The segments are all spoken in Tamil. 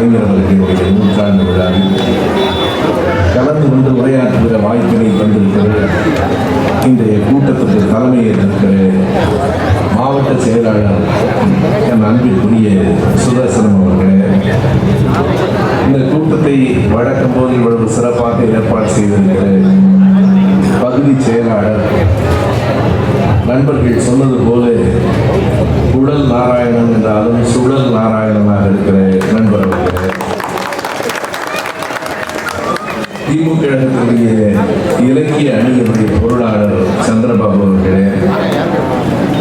கலைஞர் அவர்களுடைய நூற்றாண்டு விழாவில் கலந்து கொண்டு உரையாற்றுகிற வாய்ப்பினை தந்திருக்கிறது. இன்றைய கூட்டத்திற்கு தலைமையேற்றிருக்கிற மாவட்ட செயலாளர் என் அன்பிற்குரிய சுதர்சனம் அவர்களே, இந்த கூட்டத்தை வழக்கம் போது இவ்வளவு சிறப்பாக ஏற்பாடு செய்திருக்கிற பகுதி செயலாளர் நண்பர்கள் சொன்னது போல உடல் நாராயணன் என்றாலும் சுழல் நாராயணனாக இருக்கிற நண்பர் அவர்களே, திமுக கழகத்தினுடைய இலக்கிய அணியினுடைய பொருளாளர் சந்திரபாபு அவர்களே,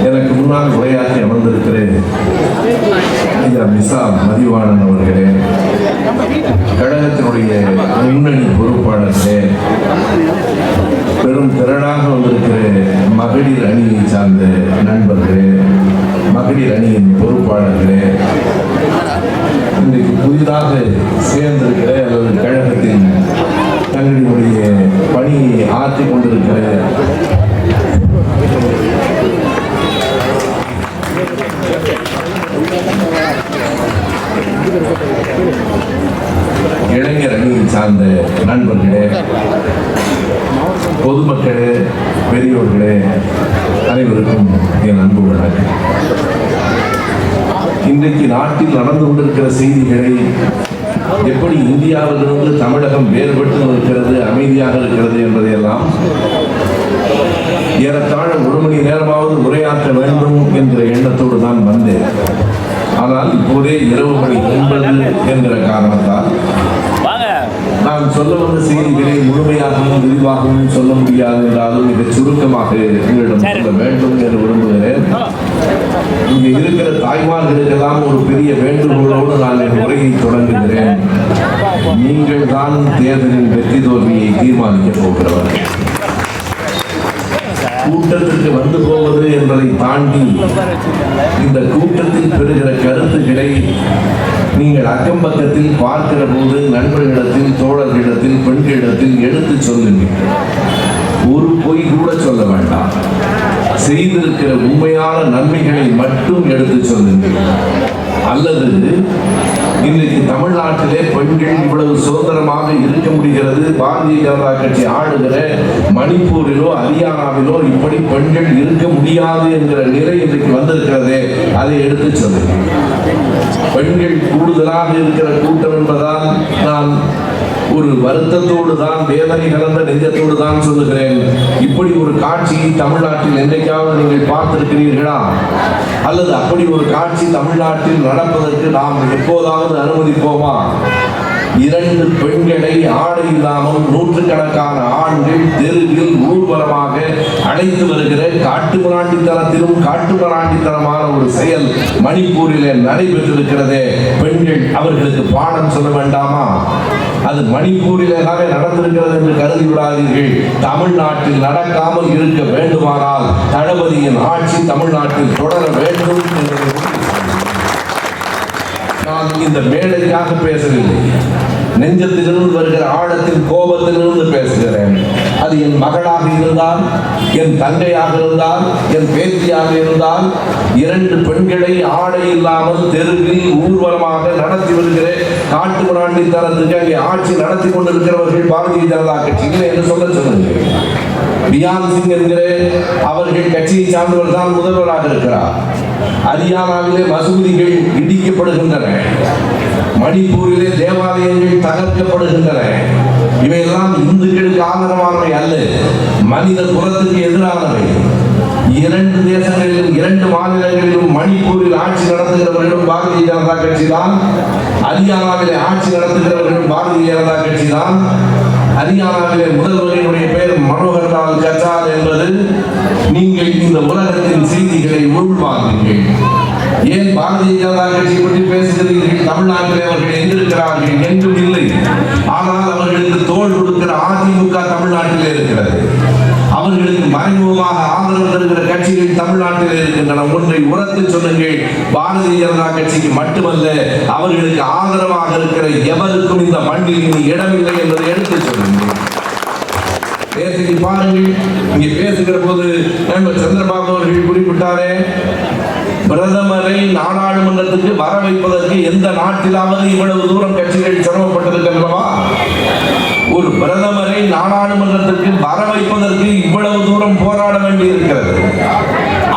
எனக்கு முன்னால் உரையாற்றி அமர்ந்திருக்கிற ஐயா மிசா மதிவாணன் அவர்களே, கழகத்தினுடைய முன்னணி பொறுப்பாளர்களே, பெரும் திரளாக வந்திருக்கிற மகளிர் அணியை சார்ந்த நண்பர்களே, மகளிர் அணியின் பொறுப்பாளர்களே, இன்றைக்கு புதிதாக சேர்ந்திருக்கிற அல்லது கழகத்தின் தங்களுடைய பணியை ஆற்றிக் கொண்டிருக்கிற இளைஞர் அணியை சார்ந்த நண்பர்களே, பொதுமக்களே, பெரியோர்களே, அனைவருக்கும் என் அன்பு வணக்கம். இன்றைக்கு நாட்டில் நடந்து கொண்டிருக்கிற செய்திகளை எப்படி இந்தியாவிலிருந்து தமிழகம் வேறுபட்டு இருக்கிறது, அமைதியாக இருக்கிறது என்பதையெல்லாம் ஏறத்தாழ 1 மணி நேரமாவது உரையாற்ற வேண்டும் என்ற எண்ணத்தோடு தான் வந்தேன். ஆனால் இப்போதே 9:09 என்கிற காரணத்தால் நான் சொல்ல வந்த செய்திகளை முழுமையாகவும் விரிவாகவும் சொல்ல முடியாது என்றாலும் மிக சுருக்கமாக உங்களிடம் சொல்ல வேண்டும் என்று விரும்புகிறேன். இங்கே இருக்கிற தாய்மார்களுக்கெல்லாம் ஒரு பெரிய வேண்டுகோளோடு நான் என் உரையை தொடங்குகிறேன். நீங்கள் தான் தேர்தலின் வெற்றி தோல்வியை தீர்மானிக்கப் போகிறவர்கள். கூட்டத்திற்கு வந்து போவது என்பதை தாண்டி இந்த கூட்டத்தில் பெறுகிற கருத்துக்களை நீங்கள் அக்கம் பக்கத்தில் பார்க்கிற போது நண்பர்களிடத்தில், தோழர்களிடத்தில், பெண்களிடத்தில் எடுத்து சொல்லுங்கள். ஒரு பொய் கூட சொல்ல வேண்டாம். செய்திருக்கிற உண்மையான நன்மைகளை மட்டும் எடுத்து சொல்லுங்கள். அல்லது இன்றைக்கு தமிழ்நாட்டிலே பெண்கள் இவ்வளவு சுதந்திரமாக இருக்க முடிகிறது, பாரதிய ஜனதா கட்சி ஆளுகிற மணிப்பூரிலோ ஹரியானாவிலோ இப்படி பெண்கள் இருக்க முடியாது என்கிற நிலை இன்றைக்கு வந்திருக்கிறதே, அதை எடுத்து சொல்லுங்கள். பெண்கள் கூடுதலாக இருக்கிற கூட்டம் என்பதால் நான் ஒரு வருத்தத்தோடு தான், வேதனை கலந்த நெஞ்சத்தோடு தான் சொல்லுகிறேன். இப்படி ஒரு காட்சியை தமிழ்நாட்டில் என்றைக்காவது நீங்கள் பார்த்திருக்கிறீர்களா? அல்லது அப்படி ஒரு காட்சி தமிழ்நாட்டில் நடப்பதற்கு நாம் எப்போதாவது அனுமதிப்போமா? 2 பெண்களை ஆடை இல்லாமல் நூற்றுக்கணக்கான ஆண்கள் தெருவில் ஊர்வலமாக அழைத்து வருகிற காட்டுமிராண்டித்தனத்திலும் காட்டுமிராண்டித்தனமான ஒரு செயல் மணிப்பூரிலே நடைபெற்றிருக்கிறதே. பெண்கள் அவர்களுக்கு பாடம் சொல்ல வேண்டாமா? அது மணிப்பூரிலே நடந்திருக்கிறது என்று கருதி விடாதீர்கள். தமிழ்நாட்டில் நடக்காமல் இருக்க வேண்டுமானால் தளபதியின் ஆட்சி தமிழ்நாட்டில் தொடர வேண்டும் என்று நான் இந்த மேடைக்காக பேசவில்லை. நெஞ்சத்திலிருந்து வருகிற ஆழத்தின் கோபத்திலிருந்து பேசுகிறேன். அது என் மகளாக இருந்தால், என் தங்கையாக இருந்தால், என் பேத்தியாக இருந்தால், 2 பெண்களை ஆடை இல்லாமல் தெருவில் ஊர்வலமாக நடத்தி வருகிற காட்டுமிராண்டித்தனத்துக்கு அங்கே ஆட்சி நடத்தி கொண்டிருக்கிறவர்கள் பாரதிய ஜனதா கட்சி இல்லை என்று சொல்லுங்கள். பியான் சிங் என்கிற அவர்கள் கட்சியை சார்ந்தவர் தான் முதல்வராக இருக்கிறார். ஹரியானாவிலே மசூதிகள் இடிக்கப்படுகின்றன, மணிப்பூரிலே தேவாலயங்கள் தகர்க்கப்படுகின்றன. இவையெல்லாம் இந்துக்களுக்கு ஆதரவானவை அல்ல, மனித குலத்துக்கு எதிரானவை. 2 தேசங்களிலும் 2 மாநிலங்களிலும் மணிப்பூரில் ஆட்சி நடத்துகிறவர்களும் பாரதிய ஜனதா கட்சி தான். ஹரியானாவிலே ஆட்சி நடத்துகிறவர்களும் பாரதிய ஜனதா கட்சி தான். ஹரியானாவிலே முதல்வரினுடைய பெயர் மனோகர் லால் கட்டார் என்பது நீங்கள் இந்த உலகத்தின் செய்திகளை உள்வாங்குங்கள். ஏன் பாரதிய ஜனதா கட்சி பற்றி பேசுகிறீர்கள்? தமிழ்நாட்டில் அவர்கள் எங்கிருக்கிறார்கள்? என்றும் இல்லை. ஆனால் அவர்களுக்கு தோள் கொடுக்கிற அதிமுக தமிழ்நாட்டில் இருக்கிறது. அவர்களுக்கு மறைமுகமாக ஆதரவு தருகிற கட்சிகள் தமிழ்நாட்டில் இருக்கின்றன. ஒன்றை உரத்து சொல்லுங்கள், பாரதிய ஜனதா கட்சிக்கு மட்டுமல்ல, அவர்களுக்கு ஆதரவாக இருக்கிற எவருக்கும் இந்த மண்ணில் இனி இடமில்லை என்பதை எடுத்து சொல்லுங்கள். பேசி பாருங்கள். இங்கே பேசுகிற போது நண்பர் சந்திரபாபு அவர்கள் குறிப்பிட்டாரே, பிரதமரை நாடாளுமன்றத்துக்கு வர வைப்பதற்கு எந்த நாட்டிலாவது இவ்வளவு தூரம் கட்சிகள் சிரமப்பட்டிருக்கின்றனவா? ஒரு பிரதமரை நாடாளுமன்றத்திற்கு வர வைப்பதற்கு இவ்வளவு தூரம் போராட வேண்டியிருக்கிறது.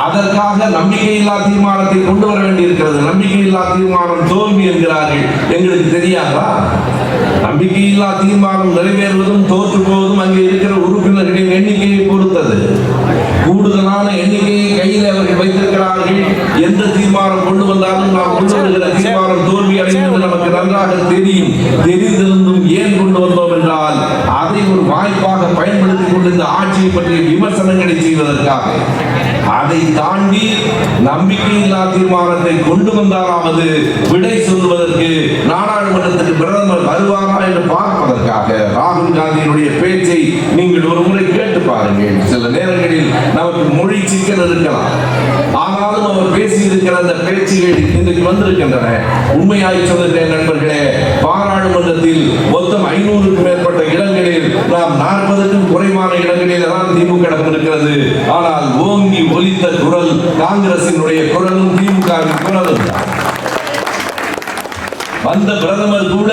அதற்காக நம்பிக்கையில்லா தீர்மானத்தை கொண்டு வர வேண்டியிருக்கிறது. நம்பிக்கையில்லா தீர்மானம் தோல்வி என்கிறார்கள். எங்களுக்கு தெரியாதா? நம்பிக்கையில்லா தீர்மானம் நிறைவேறுவதும் தோற்று போவதும் அங்கே இருக்கிற உறுப்பினர்களின் எண்ணிக்கையை பொறுத்தது. கூடுதலான எண்ணிக்கையை கையில் அவர்கள் வைத்திருக்கிறார்கள். எந்த தீர்மானம் கொண்டு வந்தாலும் நாம் கொண்டு வருகிற தீர்மானம் தோல்வி அடையும் என்று நமக்கு நன்றாக தெரியும். தெரிந்திருந்தும் ஏன் கொண்டு வந்தோம் என்றால் அதை ஒரு வாய்ப்பாக பயன்படுத்திக் கொண்டு இந்த ஆட்சியை பற்றிய விமர்சனங்களை செய்வதற்காக. அதை தாண்டி நம்பிக்கையில்லா தீர்மானத்தை கொண்டு வந்தாலாவது விடை சொல்வதற்கு நாடாளுமன்றத்துக்கு பிரதமர் வருவாரா என்று பார்ப்பதற்காக ராகுல் காந்தியினுடைய பேச்சை நீங்கள் ஒரு முறை கேட்டு பாருங்கள். சில நேரங்களில் நமக்கு மொழி சிக்கல் இருக்கலாம். ஆனாலும் அவர் பேசியிருக்கிற அந்த பேச்சுகள் இன்றைக்கு வந்திருக்கின்றன. உண்மையாய் சொல்லுகிறேன் நண்பர்களே, பாராளுமன்றத்தில் மொத்தம் 500க்கும் மேற்பட்ட இடங்களில் நாம் 40க்கும் குறைவான இடங்களில் தான் திமுக இருக்கிறது. ஆனால் ஓங்கி ஒலித்த குரல் காங்கிரசினுடைய குரலும் திமுகவின் குரலும். வந்த பிரதமர் கூட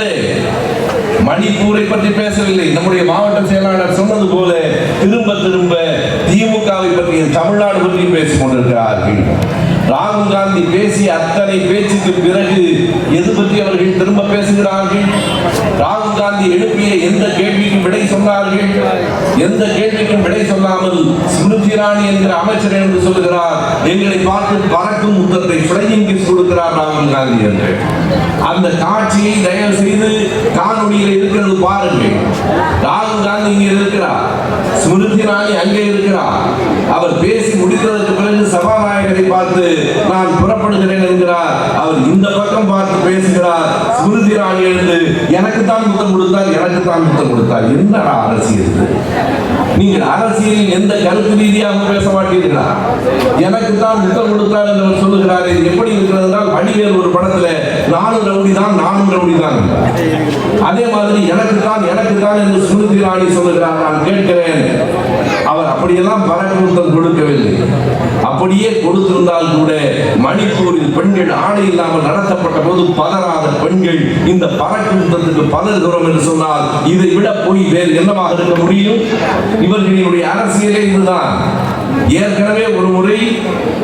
மணிப்பூரை பற்றி பேசவில்லை. நம்முடைய மாவட்ட செயலாளர் சொன்னது போல திரும்ப திரும்ப திமுகவை பற்றிய தமிழ்நாடு பற்றி பேசிக் கொண்டிருக்கிறார்கள். ராகுல் காந்தி பேசிய அத்தனை பேச்சுக்கு பிறகு எது பற்றி அவர்கள் திரும்ப பேசுகிறார்கள்? ராகுல் காந்தி எழுப்பிய எந்த கேள்விக்கும் விடை சொன்னார்கள்? எந்த கேள்விக்கும் விடை சொல்லாமல் ஸ்மிருதி இரானி என்கிற அமைச்சர் என்று சொல்லுகிறார். எங்களை பார்த்து பறக்கும் முத்தத்தை ஃப்ளையிங் கிஸ் கொடுக்கிறார் ராகுல் காந்தி என்று. அந்த காட்சியை தயவு செய்து காணொலியில் இருக்கிறது பாருங்கள். ராகுல் காந்தி இங்கே இருக்கிறார், ஸ்மிருதி இரானி அங்கே இருக்கிறார். அவர் பேசி முடித்ததற்கு பிறகு சபாநாயகரை பார்த்து நான் புறப்படுகிறேன் என்கிறார். அவர் இந்த பக்கம் பார்த்து பேசுகிறார். ஸ்மிருதி இரானி எழுந்து எனக்கு தான் முத்தம் கொடுத்தார், எனக்கு தான் முத்தம் கொடுத்தார். என்ன அரசியல்? நீங்கள் அரசியலில் எந்த கருத்து ரீதியாக பேச மாட்டீர்களா? எனக்கு தான் முத்தம் கொடுத்தார் என்று அவர் சொல்லுகிறார். இது எப்படி இருக்கிறது என்றால் வடிவேல் ஒரு படத்துல நானும் ரவுடி தான் நானும் ரவுடி தான். அதே மாதிரி எனக்கு தான் என்று ஸ்மிருதி இரானி சொல்லுகிறார். நான் கேட்கிறேன், அவர் அப்படியெல்லாம் பறக்க முத்தம் கொடுக்கவில்லை. அப்படியே கொடுத்திருந்தால் கூட மணிப்பூரில் பெண்கள் ஆடை இல்லாமல் நடத்தப்பட்ட போது பதறாத பெண்கள் இந்த பறக்க முத்தத்துக்கு பதறுகிறோம் என்று சொன்னால் இதை விட போய் வேறு என்னவாக இருக்க முடியும்? இவர்களுடைய அரசியலே இதுதான். ஏற்கனவே ஒரு முறை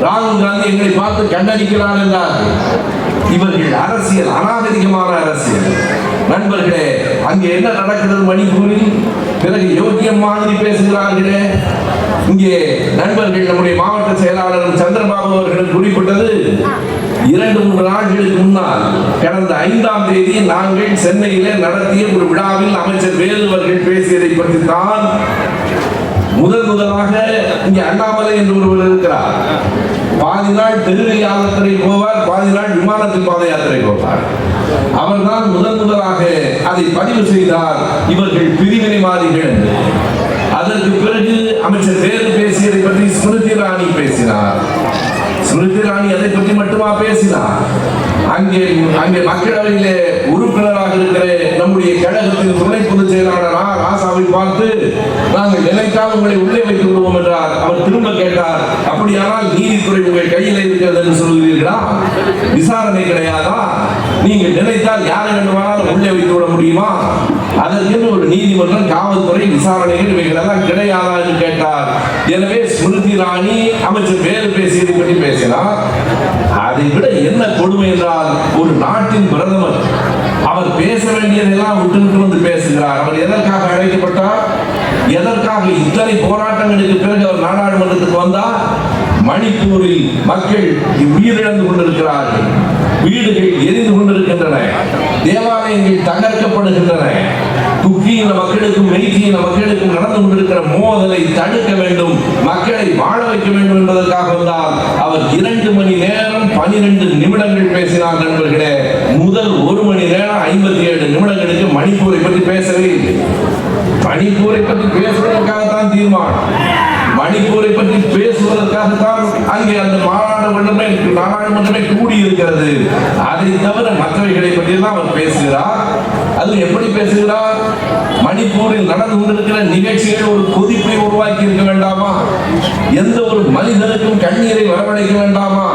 ராகுல் காந்தி எங்களை பார்த்து கண்டறிக்கிறார் என்றார். இவர்கள் அரசியல் அநாகரிகமான அரசியல். நண்பர்களே, அங்கே என்ன நடக்கிறது மணிப்பூரில்? பிறகு யோகியம் மாதிரி பேசுகிறார்களே. இங்கே நண்பர்கள் நம்முடைய மாவட்ட செயலாளர் சந்திரபாபு அவர்கள் குறிப்பிட்டது 2-3 நாட்களுக்கு முன்னால் கடந்த 5ஆம் தேதி நாங்கள் சென்னையிலே நடத்திய ஒரு விழாவில் அமைச்சர் வேலு அவர்கள் பேசியதை பற்றி தான் முதலாக இங்கே அண்ணாமலை என்று ஒருவர் இருக்கிறார். பாதி நாள் தெருவில் யாத்திரை போவார், பாதி நாள் விமானத்தில் பாத யாத்திரை போவார். அவர் தான் முதலாக அதை பதிவு செய்தார். இவர்கள் பிரிவினைவாதிகள் என்று. அதற்கு பிறகு அமைச்சர் வேலு பேசியதை பற்றி ஸ்மிருதி இரானி பேசினார். ஸ்மிருதி இரானி அதை பற்றி மட்டுமா பேசினார்? அங்கே மக்களவையிலே உறுப்பினராக இருக்கிற நம்முடைய கழகத்தின் துணை பொதுச் செயலாளர் ராசாவை பார்த்து நாங்கள் நினைத்தால் உங்களை உள்ளே வைத்து விடுவோம் என்றார். அவர் திரும்ப கேட்டார், அப்படியானால் நீதித்துறை உங்கள் கையில் இருக்கிறது என்று சொல்கிறீர்களா? விசாரணை கிடையாதா? நீங்கள் நினைத்தால் யாரை வேண்டுமானாலும் உள்ளே வைத்து விட முடியுமா? அதற்கு ஒரு நீதிமன்றம், காவல்துறை, விசாரணைகள் இவைகளெல்லாம் கிடையாதா என்று கேட்டார். எனவே ஸ்மிருதி இரானி அமைச்சர் வேறு பேசியதை பற்றி பேசினார். அதை விட என்ன கொடுமை என்றால், ஒரு நாட்டின் பிரதமர் அவர் பேச வேண்டியதெல்லாம் விட்டு வந்து பேசுகிறார். அவர் எதற்காக அழைக்கப்பட்டார்? எதற்காக இத்தனை போராட்டங்களுக்கு பிறகு அவர் நாடாளுமன்றத்துக்கு வந்தார்? மணிப்பூரில் மக்கள் உயிரிழந்து கொண்டிருக்கிறார்கள், வீடுகள் எரிந்து கொண்டிருக்கின்றன, தேவாலயங்கள் தகர்க்கப்படுகின்றன. துக்கியின மக்களுக்கும் மெய்க்கியின மக்களுக்கும் நடந்து கொண்டிருக்கிற மோதலை தடுக்க வேண்டும், மக்களை வாழ வைக்க வேண்டும் என்பதற்காக வந்தால் அவர் 2 மணி நேரம் 12 நிமிடங்கள் பேசினார். நண்பர்களே, முதல் 1 மணி நேரம் 57 நிமிடங்களுக்கு மணிப்பூரை பற்றி பேசவே இல்லை. மணிப்பூரை பற்றி பேசுவதற்காகத்தான் தீர்மானம், மணிப்பூரை பற்றி பேசுவதற்காகத்தான் அங்கே அந்த நாடாளுமன்றமே கூடியிருக்கிறது. அதை தவிர மற்றவைகளை பற்றி தான் அவர் பேசுகிறார். அது எப்படி பேசுகிறார்? மணிப்பூரில் நடந்து கொண்டிருக்கிற நிகழ்ச்சிகள் ஒரு கொதிப்பை உருவாக்கி இருக்க வேண்டாமா? எந்த ஒரு மனிதனுக்கும் கண்ணீரை வரவழைக்க வேண்டாமா?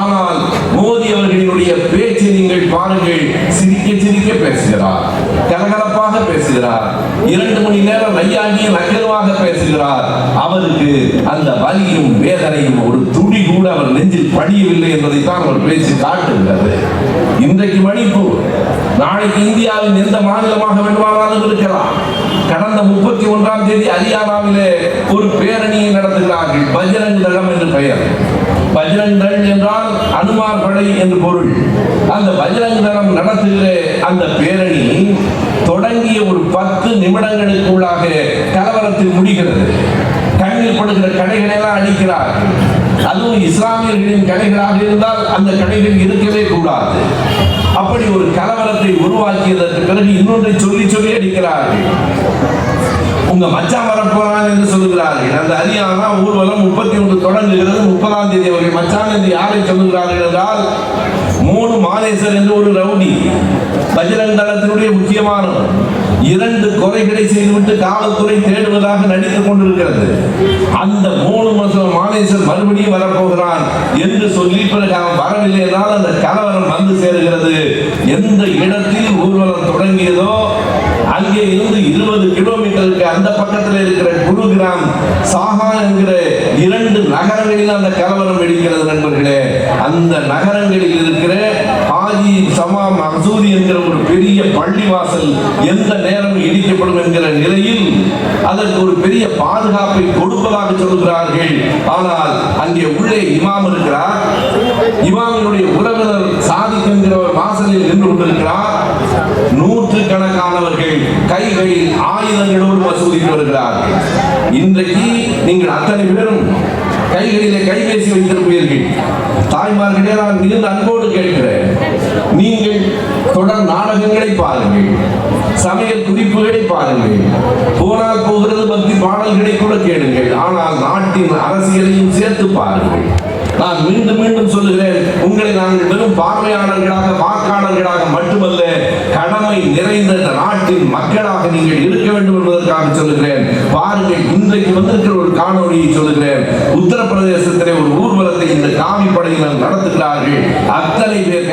ஆனால் மோடி அவர்களினுடைய பேச்சை நீங்கள் பாருங்கள். சிரிக்க சிரிக்க பேசுகிறார், கலகலப்பாக பேசுகிறார், 2 மணி நேரம் நையாண்டிய நக்கலுவாக பேசுகிறார். அவருக்கு அந்த வலியும் வேதனையும் ஒரு துளி கூட அவர் நெஞ்சில் படியவில்லை என்பதைத்தான் அவர் பேச்சு காட்டுகிறது. இன்றைக்கு மணிப்பூர், நாளைக்கு இந்தியாவின் எந்த மாநிலமாக வேண்டுமானாலும் இருக்கலாம். கடந்த 31ஆம் தேதி ஹரியானாவிலே ஒரு பேரணியை நடத்துகிறார்கள். பஜ்ரங் தளம் என்று பெயர். பஜ்ரங் தள் என்றால் அனுமார் படை என்று பொருள். அந்த பஜ்ரங் தளம் நடத்துகிற அந்த பேரணி தொடங்கிய ஒரு 10 நிமிடங்களுக்குள்ளாக கலவரத்தில் முடிகிறது. கண்ணில் படுகிற கடைகளை எல்லாம் அடிக்கிறார்கள். அதுவும் இஸ்லாமியர்களின் கடைகளாக இருந்தால் அந்த கடைகள் இருக்கவே கூடாது. அப்படி ஒரு கலவரத்தை உருவாக்கியதற்கு பிறகு இன்னொன்றை சொல்லி சொல்லி அடிக்கிறார்கள். உங்க மச்சான் வரப்போறான் என்று சொல்லுகிறார்கள். அந்த ஹரியானா ஊர்வலம் 31 தொடங்குகிறது. 30ஆம் தேதி அவர்கள் மச்சான் என்று யாரை சொல்லுகிறார்கள் என்றால், 3 மாலேசர் என்று ஒரு ரவுடி, பஜ்ரங் தளத்தினுடைய முக்கியமானவர், 2 கொலைகளை செய்துவிட்டு காவல்துறை தேடுவதாக நடித்துக் கொண்டிருக்கிறது. அந்த 3 மாலேசர் மறுபடியும் வரப்போகிறான் என்று சொல்லி பிறகு அவன் வரவில்லை என்றால் அந்த கலவரம் வந்து சேருகிறது. எந்த இடத்தில் ஊர்வலம் தொடங்கியதோ அங்கே இருந்து 20 கிலோமீட்டருக்கு அந்த பக்கத்தில் இருக்கிற குருகிராம், சாஹா என்கிற 2 நகரங்களில் அந்த கலவரம் வெடிக்கிறது. நண்பர்களே, அந்த நகரங்களில் இருக்கிற ஹாஜி சமா மசூதி என்கிற ஒரு பெரிய பள்ளிவாசல் எந்த நேரம் இடிக்கப்படும் என்கிற நிலையில் அதற்கு ஒரு பெரிய பாதுகாப்பை கொடுப்பதாக சொல்கிறார்கள். ஆனால் அங்கே உள்ளே இமாம் இருக்கிறார். இமாமினுடைய உறவினர் சாதிக் என்கிறவர் வாசலில் நின்று கொண்டிருக்கிறார். 100கணக்கானவர்கள் கைகளில் ஆயுதங்களோடு மசூதிக்கு வருகிறார்கள். இன்றைக்கு நீங்கள் அத்தனை பேரும் கைகளிலே கைபேசி வைத்திருப்பீர்கள். தாய்மார்களே, நான் மிகுந்த அன்போடு கேட்கிறேன், நீங்கள் தொடர் நாடகங்களை பாருங்கள், சமையல் குறிப்புகளை பாருங்கள், போனால் போகிறது பக்தி பாடல்களை கூட கேளுங்கள். ஆனால் நாட்டின் அரசியலையும் சேர்த்து பாருங்கள். நான் மீண்டும் மீண்டும் சொல்லுகிறேன், உங்களை நாங்கள் வெறும் பார்வையாளர்களாக, வாக்காளர்களாக மட்டுமல்ல, கடமை நிறைந்த நாட்டின் மக்களாக நீங்கள் இருக்க வேண்டும் என்பதற்காக சொல்லுகிறேன். பாருங்கள், இன்றைக்கு வந்திருக்கிற ஒரு காணொலியை சொல்லுகிறேன். உத்தரப்பிரதேசத்திலே ஒரு ஊர்வலத்தை இந்த காவி படையினர் நடத்துகிறார்கள். அத்தனை பேர்